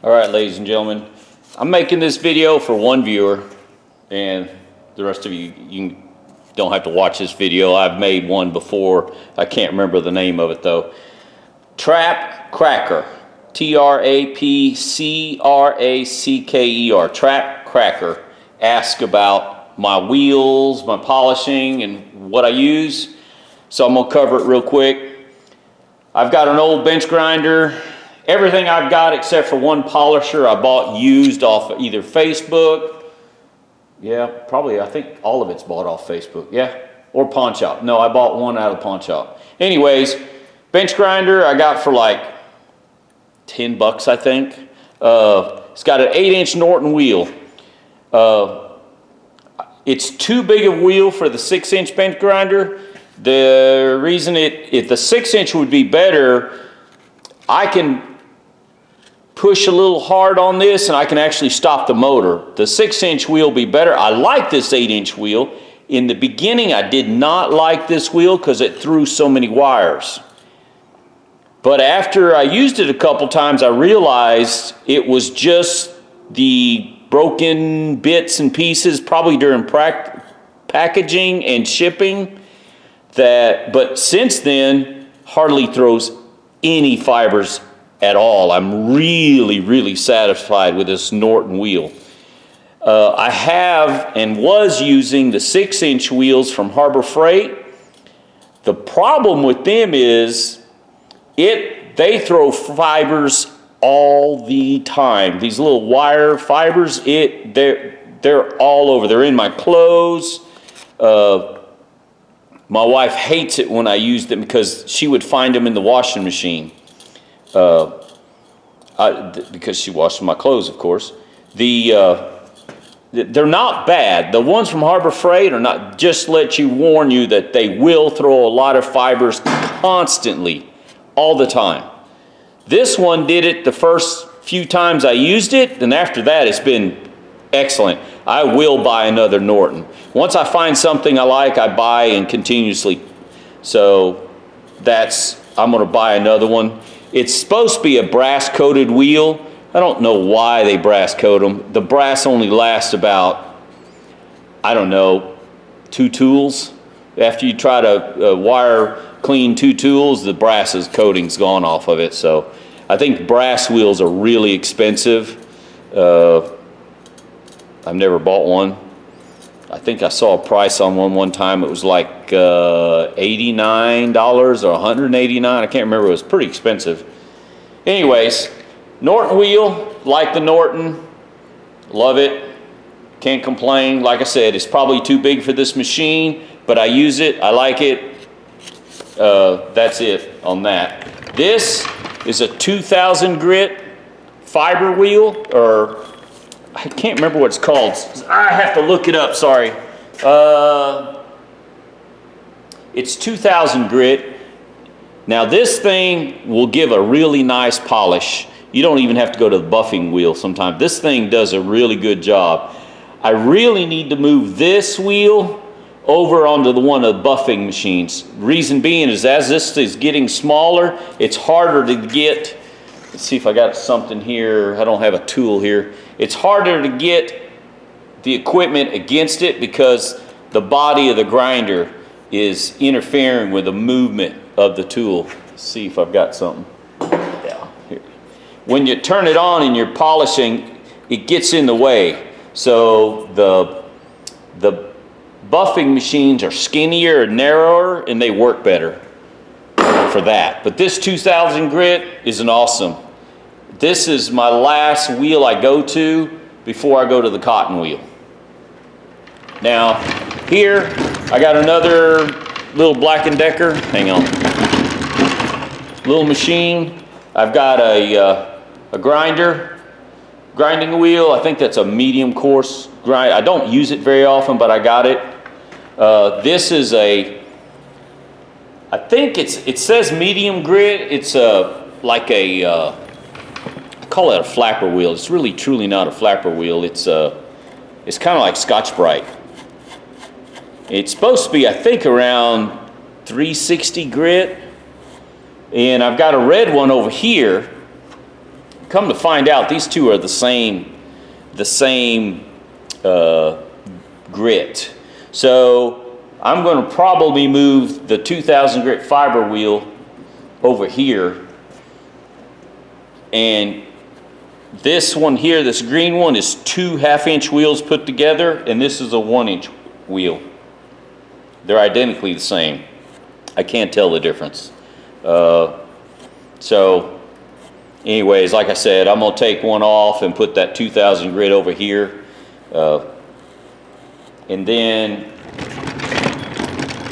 All right, ladies and gentlemen, I'm making this video for one viewer, and the rest of you don't have to watch this video. I've made one before. I can't remember the name of it though. Trap Cracker, Trapcracker, Trap Cracker. Ask about my wheels, my polishing, and what I use. So I'm gonna cover it real quick. I've got an old bench grinder. Everything I've got except for one polisher I bought used off of either Facebook. Yeah, probably, I think all of it's bought off Facebook, yeah, or pawn shop. No, I bought one out of pawn shop. Anyways, bench grinder I got for like 10 bucks, I think. It's got an 8-inch Norton wheel. It's too big a wheel for the 6-inch bench grinder. The reason if the 6-inch would be better, I can push a little hard on this and I can actually stop the motor. The 6-inch wheel be better. I like this 8-inch wheel. In the beginning, I did not like this wheel because it threw so many wires. But after I used it a couple times, I realized it was just the broken bits and pieces, probably during packaging and shipping, but since then, hardly throws any fibers at all. I'm really satisfied with this Norton wheel. I have and was using the 6-inch wheels from Harbor Freight. The problem with them is they throw fibers all the time. These little wire fibers, they're all over. They're in my clothes. My wife hates it when I use them because she would find them in the washing machine. Because she washes my clothes, of course. They're not bad. The ones from Harbor Freight are not, just let you warn you that they will throw a lot of fibers constantly, all the time. This one did it the first few times I used it, and after that it's been excellent. I will buy another Norton. Once I find something I like, I buy and continuously. So I'm gonna buy another one. It's supposed to be a brass coated wheel. I don't know why they brass coat them. The brass only lasts about, I don't know, 2 tools. After you try to wire clean 2 tools, the brass coating's gone off of it. So I think brass wheels are really expensive. I've never bought one. I think I saw a price on one time. It was like $89 or $189. I can't remember. It was pretty expensive. Anyways, Norton wheel, like the Norton, love it. Can't complain. Like I said, it's probably too big for this machine, but I use it. I like it. That's it on that. This is a 2000 grit fiber wheel, or I can't remember what it's called. I have to look it up, sorry. It's 2000 grit. Now this thing will give a really nice polish. You don't even have to go to the buffing wheel sometimes. This thing does a really good job. I really need to move this wheel over onto one of the buffing machines. Reason being is as this is getting smaller, it's harder to get. Let's see if I got something here. I don't have a tool here. It's harder to get the equipment against it because the body of the grinder is interfering with the movement of the tool. Let's see if I've got something. Yeah, here. When you turn it on and you're polishing, it gets in the way. So the buffing machines are skinnier and narrower and they work better for that. But this 2000 grit is an awesome. This is my last wheel I go to before I go to the cotton wheel. Now here I got another little Black & Decker. Hang on. Little machine. I've got a grinding wheel. I think that's a medium coarse grind. I don't use it very often, but I got it. This is I think it says medium grit. It's like a I call it a flapper wheel. It's really truly not a flapper wheel. It's kind of like Scotch-Brite. It's supposed to be, I think, around 360 grit. And I've got a red one over here come to find out, these two are the same grit. So I'm going to probably move the 2000 grit fiber wheel over here, and this one here, this green one, is 2 half-inch wheels put together, and this is a 1-inch wheel. They're identically the same. I can't tell the difference. So anyways, like I said, I'm gonna take one off and put that 2000 grit over here. And then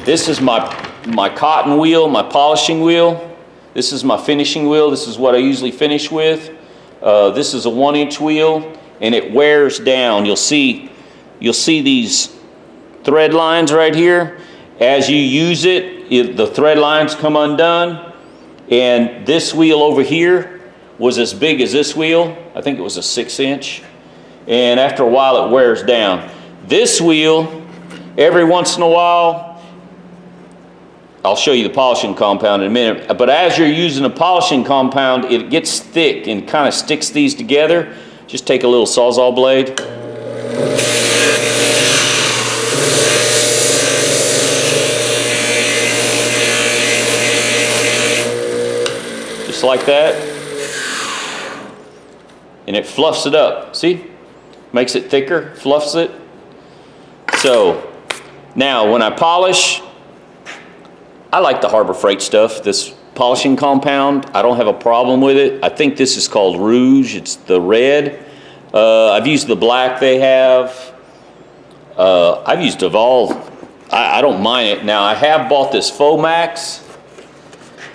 this is my cotton wheel, my polishing wheel. This is my finishing wheel. This is what I usually finish with. This is a 1-inch wheel, and it wears down. You'll see these thread lines right here. As you use it, the thread lines come undone. And this wheel over here was as big as this wheel. I think it was a 6-inch. And after a while, it wears down. This wheel, every once in a while, I'll show you the polishing compound in a minute, but as you're using the polishing compound, it gets thick and kind of sticks these together. Just take a little Sawzall blade. Just like that. And it fluffs it up. See? Makes it thicker, fluffs it. So, now when I polish, I like the Harbor Freight stuff, this polishing compound. I don't have a problem with it. I think this is called Rouge. It's the red. I've used the black they have. I've used Evolve. I don't mind it. Now, I have bought this Fomax.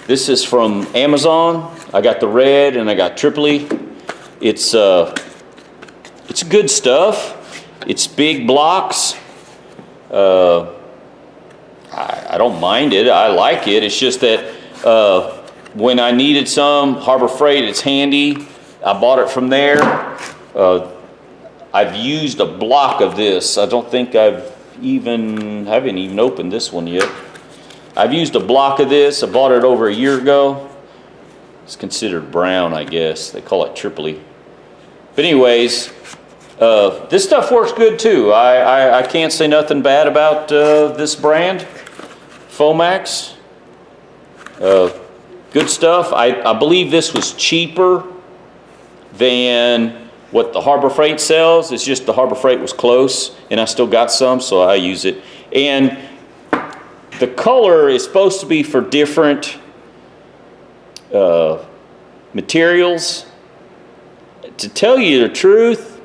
This is from Amazon. I got the red and I got Tripoli. It's good stuff. It's big blocks. I don't mind it. I like it. It's just that when I needed some Harbor Freight, it's handy. I bought it from there. I've used a block of this. I don't think I haven't even opened this one yet. I've used a block of this. I bought it over a year ago. It's considered brown, I guess. They call it Tripoli. But anyways, this stuff works good too. I can't say nothing bad about this brand. Fomax, good stuff. I believe this was cheaper than what the Harbor Freight sells. It's just the Harbor Freight was close, and I still got some, so I use it. And the color is supposed to be for different materials. To tell you the truth,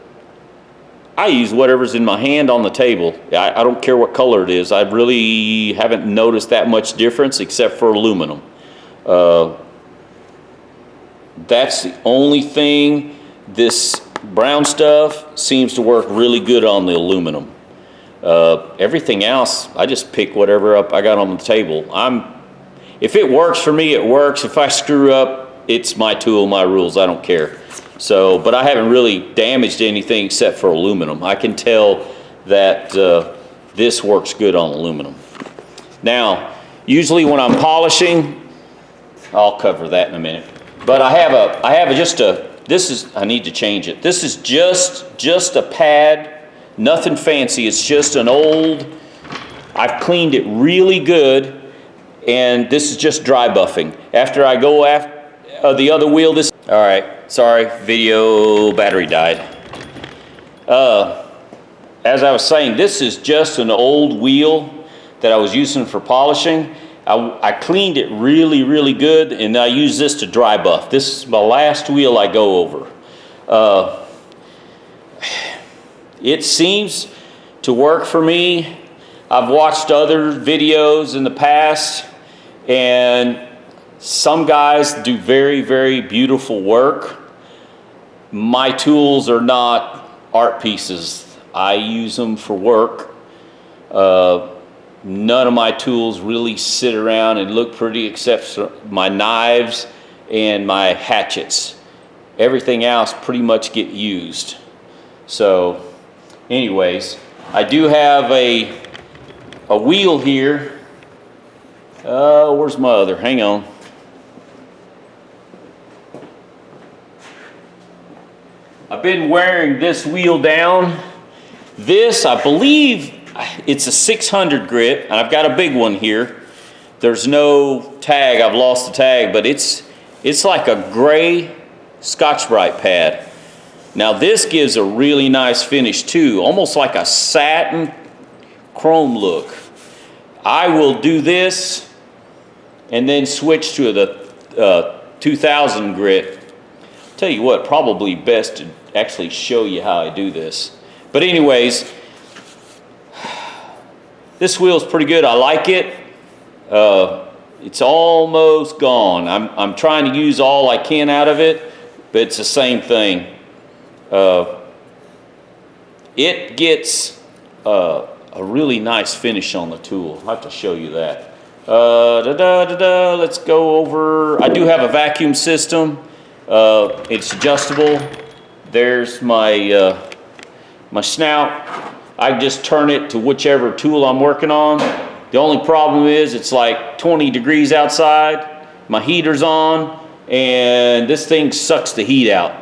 I use whatever's in my hand on the table. I don't care what color it is. I really haven't noticed that much difference except for aluminum. That's the only thing. This brown stuff seems to work really good on the aluminum. Everything else, I just pick whatever up I got on the table. If it works for me, it works. If I screw up, it's my tool, my rules. I don't care. So, but I haven't really damaged anything except for aluminum. I can tell that this works good on aluminum. Now, usually when I'm polishing, I'll cover that in a minute. But I need to change it. This is just a pad, nothing fancy. It's just an old, I've cleaned it really good, and this is just dry buffing. After I go after the other wheel, all right. Sorry, video battery died. As I was saying, this is just an old wheel that I was using for polishing. I cleaned it really, really good, and I use this to dry buff. This is my last wheel I go over. It seems to work for me. I've watched other videos in the past, and some guys do very, very beautiful work. My tools are not art pieces. I use them for work. None of my tools really sit around and look pretty except for my knives and my hatchets. Everything else pretty much get used. So anyways, I do have a wheel here. Where's my other? Hang on. I've been wearing this wheel down. This, I believe, it's a 600 grit, and I've got a big one here. There's no tag, I've lost the tag, but it's like a gray Scotch-Brite pad. Now this gives a really nice finish too, almost like a satin chrome look. I will do this and then switch to the 2000 grit. Tell you what, probably best to actually show you how I do this. But anyways, this wheel's pretty good. I like it. It's almost gone. I'm trying to use all I can out of it, but it's the same thing. It gets a really nice finish on the tool. I'll have to show you that. Let's go over. I do have a vacuum system. It's adjustable. There's my my snout. I just turn it to whichever tool I'm working on. The only problem is it's like 20 degrees outside. My heater's on, and this thing sucks the heat out.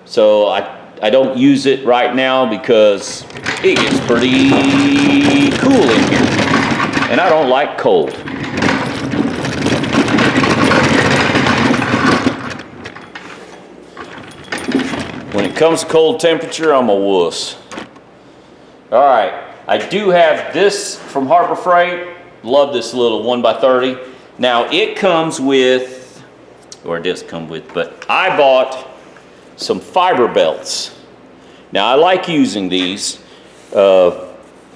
So I don't use it right now because it gets pretty cool in here, and I don't like cold. When it comes to cold temperature, I'm a wuss. All right, I do have this from Harbor Freight. Love this little 1x30. Now it comes with, or it does come with, but I bought some fiber belts. Now I like using these. I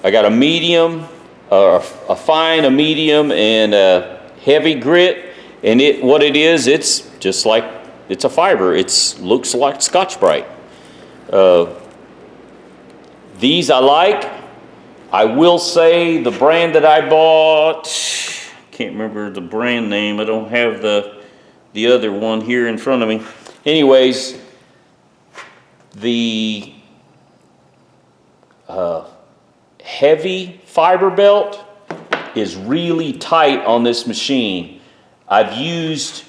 got a medium, a fine, a medium, and a heavy grit. And what it is, it's just like, it's a fiber. It looks like Scotch-Brite. These I like. I will say the brand that I bought, can't remember the brand name. I don't have the other one here in front of me. Anyways, the heavy fiber belt is really tight on this machine. I've used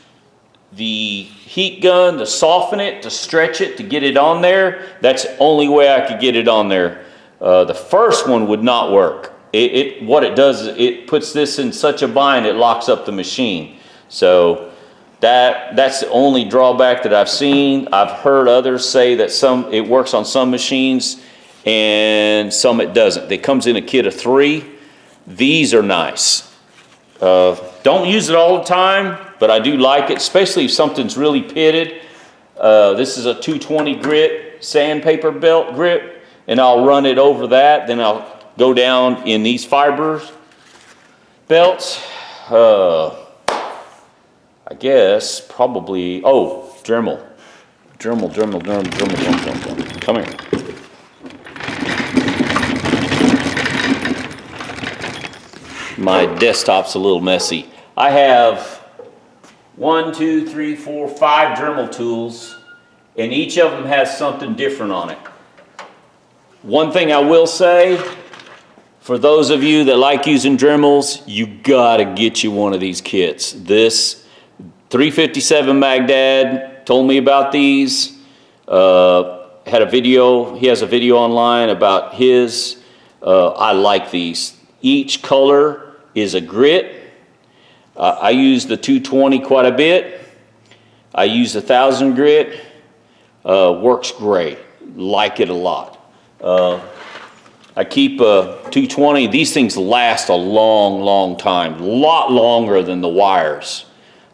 the heat gun to soften it, to stretch it, to get it on there. That's the only way I could get it on there. The first one would not work. What it does is it puts this in such a bind, it locks up the machine. So that's the only drawback that I've seen. I've heard others say that it works on some machines and some it doesn't. It comes in a kit of 3. These are nice. Don't use it all the time, but I do like it, especially if something's really pitted. This is a 220 grit sandpaper belt grip, and I'll run it over that. Then I'll go down in these fibers belts. I guess probably, Dremel. Dremel. Come here. My desktop's a little messy. I have 1, 2, 3, 4, 5 Dremel tools, and each of them has something different on it. One thing I will say, for those of you that like using Dremels, you gotta get you one of these kits. This 357 Magdad told me about these. Had a video, he has a video online about his. I like these. Each color is a grit. I use the 220 quite a bit. I use the 1000 grit. Works great. Like it a lot. I keep a 220. These things last a long time. A lot longer than the wires.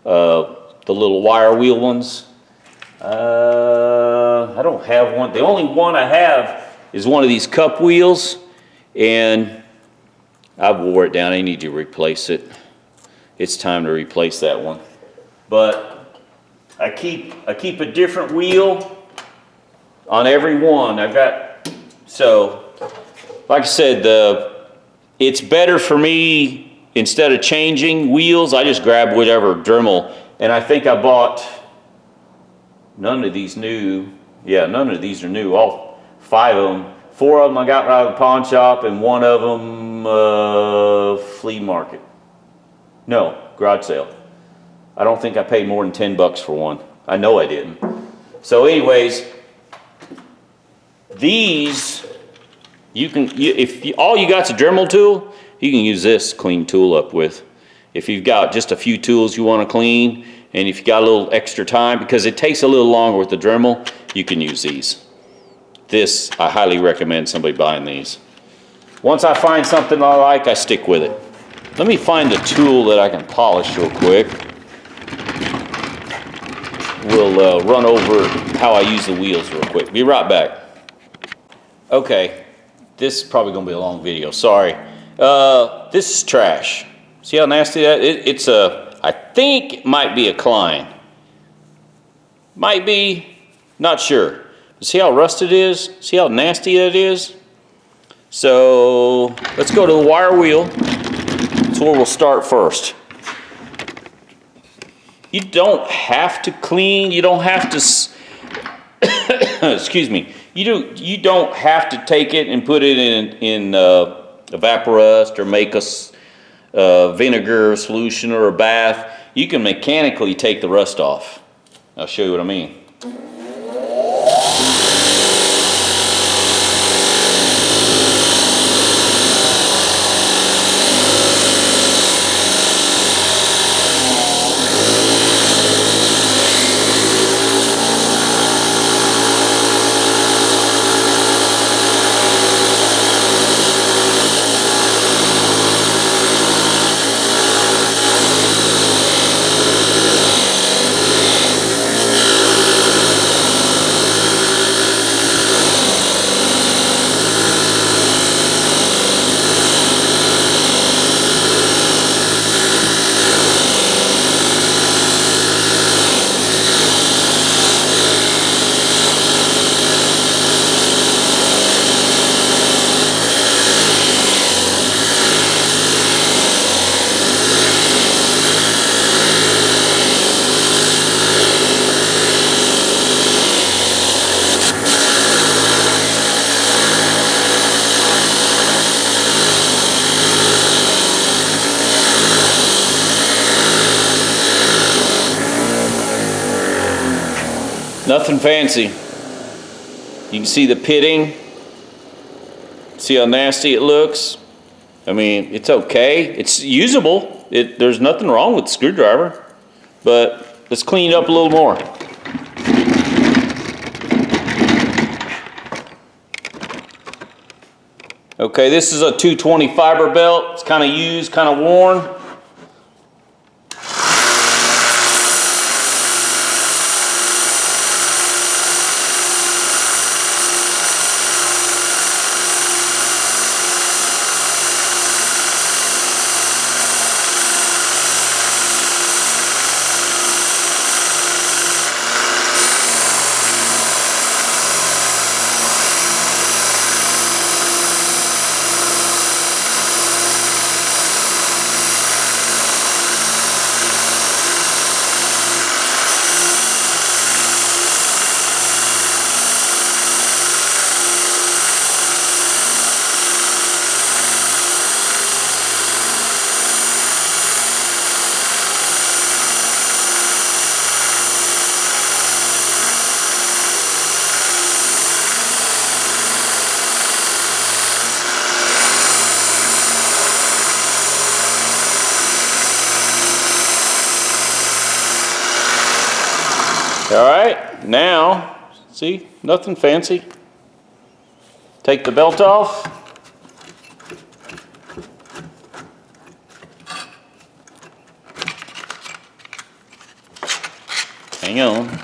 The little wire wheel ones. I don't have one. The only one I have is one of these cup wheels, and I wore it down. I need to replace it. It's time to replace that one. But I keep a different wheel on every one. So like I said, it's better for me, instead of changing wheels, I just grab whatever Dremel. And I think I bought, none of these new. Yeah, none of these are new. All 5 of them. 4 of them I got out of the pawn shop, and 1 of them flea market. No, garage sale. I don't think I paid more than $10 for one. I know I didn't. So anyways, These, if all you got's a Dremel tool, you can use this clean tool up with. If you've got just a few tools you want to clean, and if you got a little extra time, because it takes a little longer with the Dremel, you can use these. This, I highly recommend somebody buying these. Once I find something I like, I stick with it. Let me find a tool that I can polish real quick. We'll run over how I use the wheels real quick. Be right back. Okay, this is probably gonna be a long video, sorry. This is trash. See how nasty that is? It's a, I think it might be a Klein. Might be, not sure. See how rusted it is? See how nasty that is? So, let's go to the wire wheel. That's where we'll start first. You don't have to clean, you don't have to, excuse me, you don't have to take it and put it in Evaporust or make a vinegar solution or a bath. You can mechanically take the rust off. I'll show you what I mean. Nothing fancy. You can see the pitting. See how nasty it looks? I mean, it's okay. It's usable. There's nothing wrong with the screwdriver. But let's clean it up a little more. Okay, this is a 220 fiber belt. It's kind of used, kind of worn. All right, now, see, nothing fancy. Take the belt off. Hang on.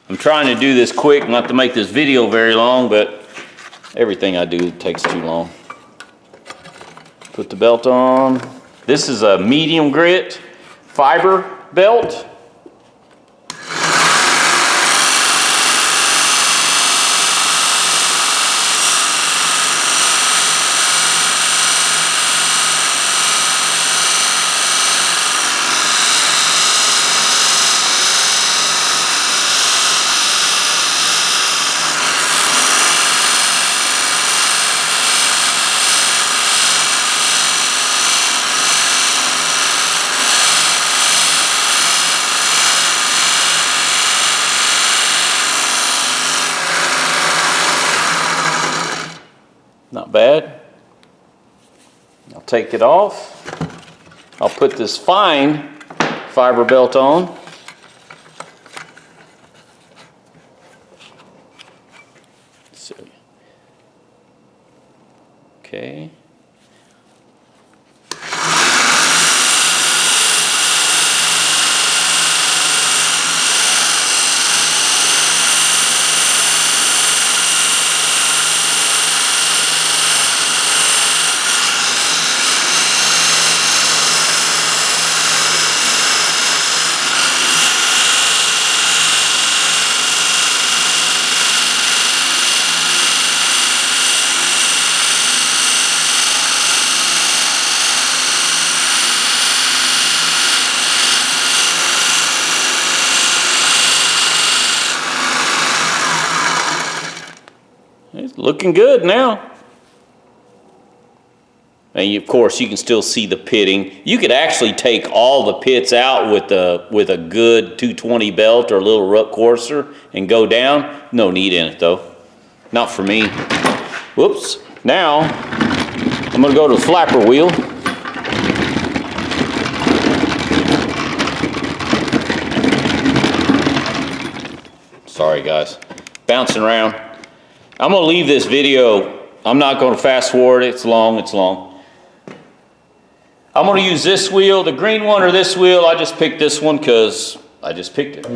I'm trying to do this quick, not to make this video very long, but everything I do takes too long. Put the belt on. This is a medium grit fiber belt. bad. I'll take it off. I'll put this fine fiber belt on. So, okay. It's looking good now. And of course, you can still see the pitting. You could actually take all the pits out with a good 220 belt or a little rut coarser and go down. No need in it though. Not for me. Whoops. Now, I'm gonna go to the flapper wheel. Sorry guys, bouncing around. I'm gonna leave this video. I'm not gonna fast forward it. It's long, it's long. I'm gonna use this wheel, the green one or this wheel. I just picked this one because I just picked it.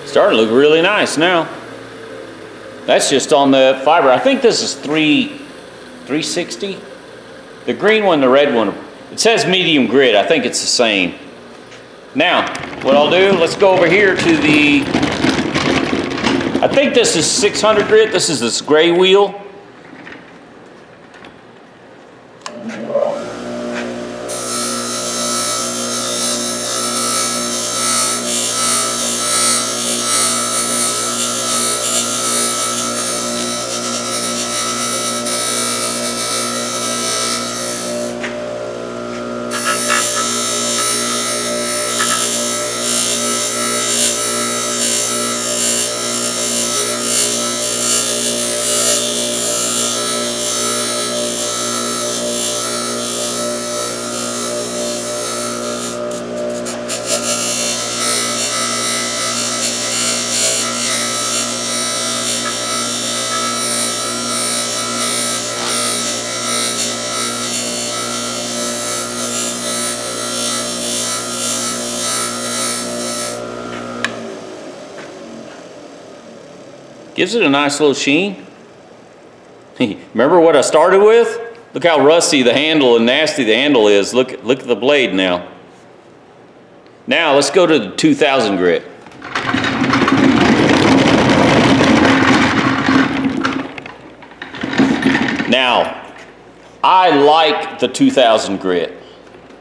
Starting to look really nice now. That's just on the fiber. I think this is 360. The green one, the red one, it says medium grit. I think it's the same. Now, what I'll do, let's go over here to the, I think this is 600 grit. This is this gray wheel. Gives it a nice little sheen. Remember what I started with? Look how rusty the handle and nasty the handle is. Look at the blade now. Now let's go to the 2000 grit. Now, I like the 2000 grit.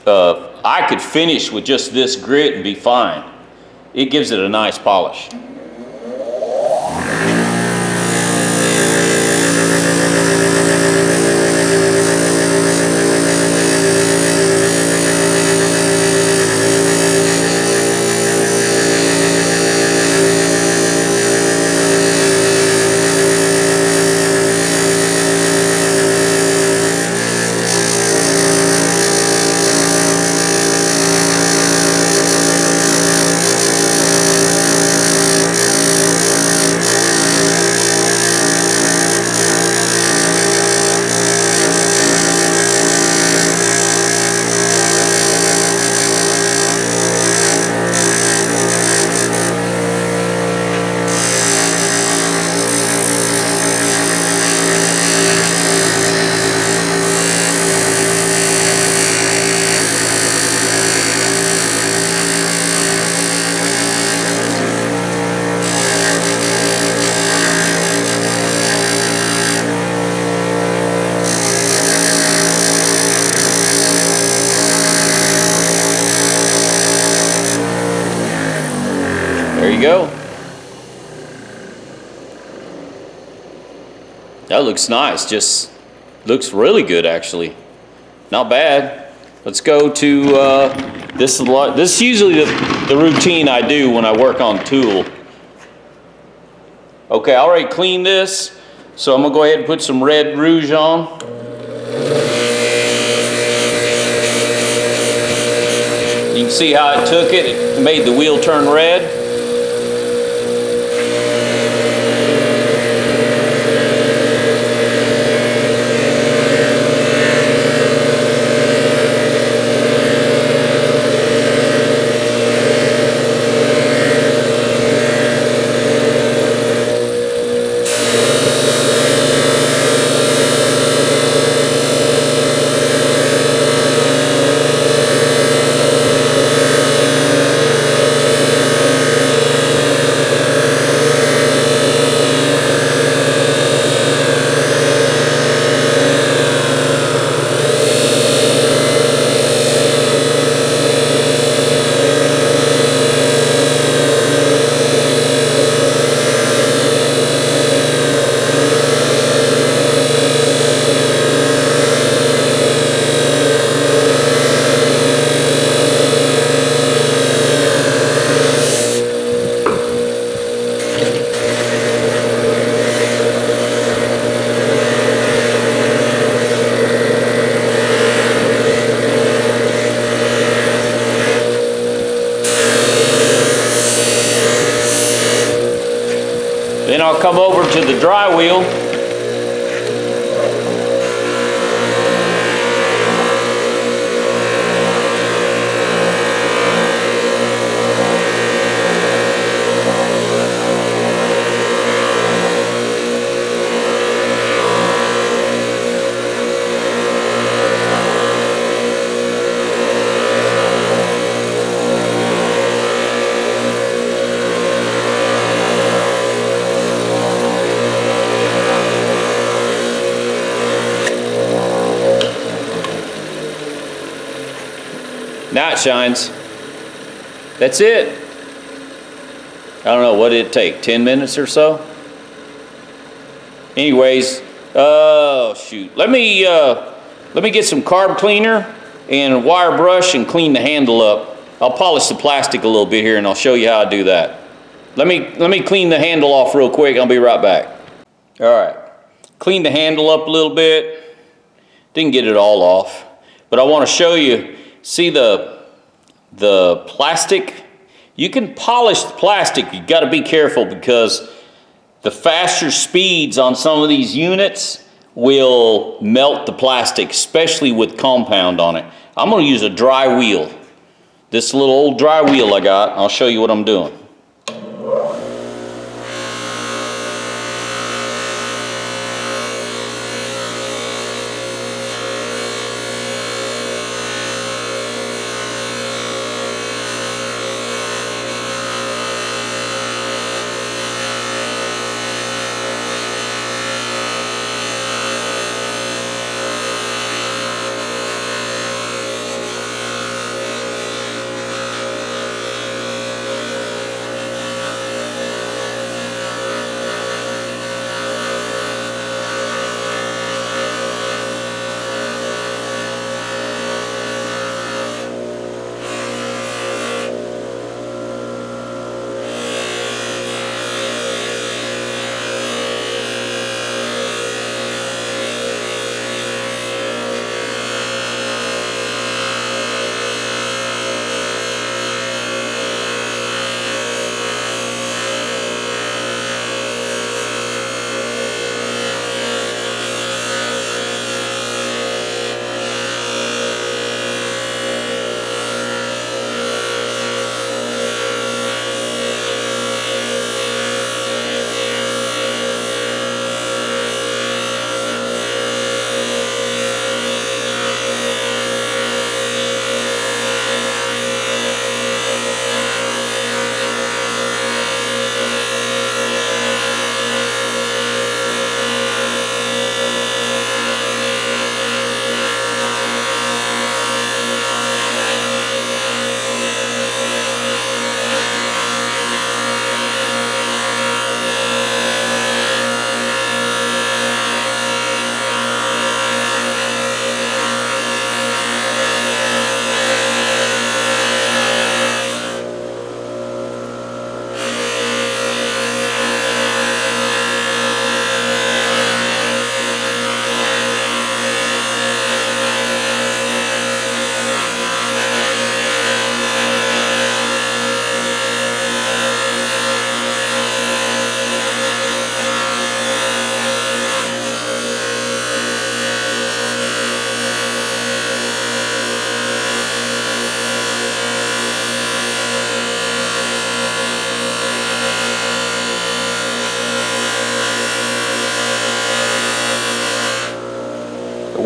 I could finish with just this grit and be fine. It gives it a nice polish. you go. That looks nice. Just looks really good, actually. Not bad. Let's go to this is usually the routine I do when I work on tool. Okay, I already cleaned this, so I'm gonna go ahead and put some red rouge on. You can see how it took it. It made the wheel turn red. Then I'll come over to the dry wheel. Now it shines. That's it. I don't know, what did it take? 10 minutes or so? Anyways, oh shoot. Let me get some carb cleaner and a wire brush and clean the handle up. I'll polish the plastic a little bit here and I'll show you how I do that. Let me clean the handle off real quick. I'll be right back. All right, clean the handle up a little bit. Didn't get it all off, but I want to show you. See the plastic? You can polish the plastic. You got to be careful because the faster speeds on some of these units will melt the plastic, especially with compound on it. I'm going to use a dry wheel. This little old dry wheel I got. I'll show you what I'm doing.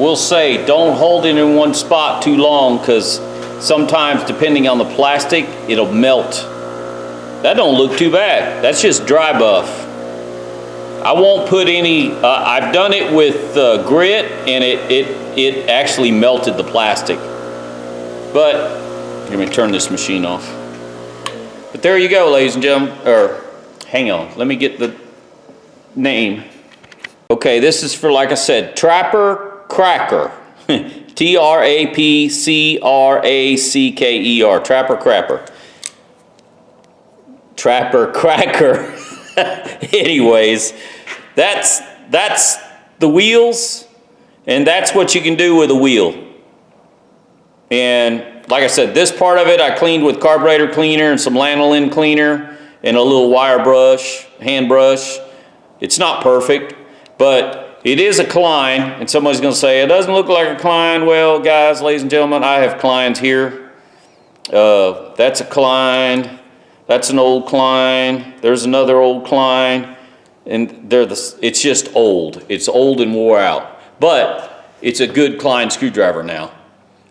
will say, don't hold it in one spot too long, because sometimes, depending on the plastic, it'll melt. That don't look too bad. That's just dry buff. I won't put any, I've done it with grit, and it actually melted the plastic. But, let me turn this machine off. But there you go, ladies and gentlemen, or hang on, let me get the name. Okay, this is for, like I said, Trapper Cracker. Trapcracker. Trapper Crapper. Trapper Cracker. Anyways, that's the wheels, and that's what you can do with a wheel. And like I said, this part of it I cleaned with carburetor cleaner and some lanolin cleaner and a little wire brush, hand brush. It's not perfect, but it is a Klein, and somebody's going to say, it doesn't look like a Klein. Well, guys, ladies and gentlemen, I have Kleins here. That's a Klein. That's an old Klein. There's another old Klein. And it's just old. It's old and wore out. But it's a good Klein screwdriver now.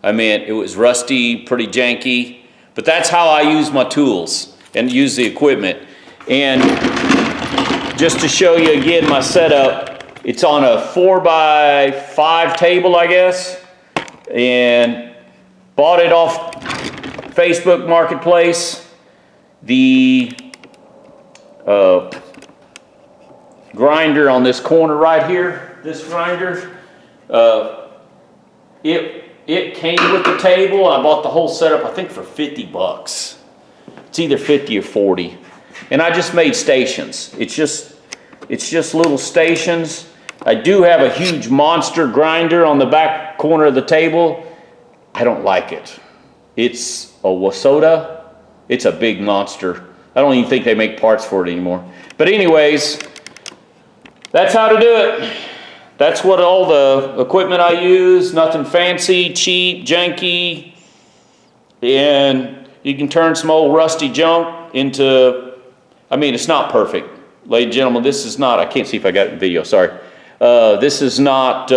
I mean, it was rusty, pretty janky. But that's how I use my tools and use the equipment. And just to show you again my setup, it's on a 4x5 table, I guess. And bought it off Facebook Marketplace. The grinder on this corner right here, this grinder, it came with the table. I bought the whole setup, I think, for 50 bucks. It's either 50 or 40. And I just made stations. It's just little stations. I do have a huge monster grinder on the back corner of the table. I don't like it. It's a Wasoda. It's a big monster. I don't even think they make parts for it anymore. But anyways, that's how to do it. That's what all the equipment I use. Nothing fancy, cheap, janky. And you can turn some old rusty junk into, I mean, it's not perfect. Ladies and gentlemen, this is not, I can't see if I got it in video, sorry. This is not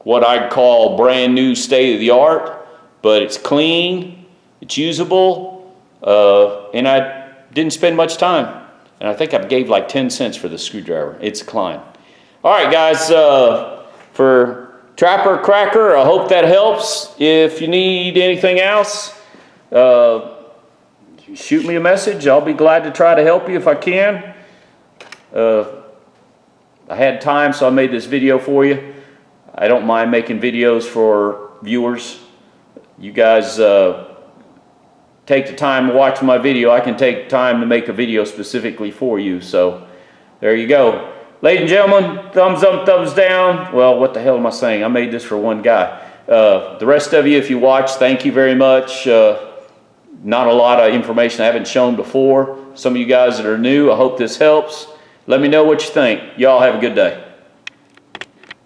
what I'd call brand new state of the art, but it's clean. It's usable, and I didn't spend much time. And I think I gave like 10 cents for the screwdriver. It's a Klein. All right, guys, for Trapper Cracker, I hope that helps. If you need anything else, shoot me a message. I'll be glad to try to help you if I can. I had time, so I made this video for you. I don't mind making videos for viewers. You guys take the time to watch my video. I can take time to make a video specifically for you. So there you go. Ladies and gentlemen, thumbs up, thumbs down. Well, what the hell am I saying? I made this for one guy. The rest of you, if you watch, thank you very much. Not a lot of information I haven't shown before. Some of you guys that are new, I hope this helps. Let me know what you think. Y'all have a good day.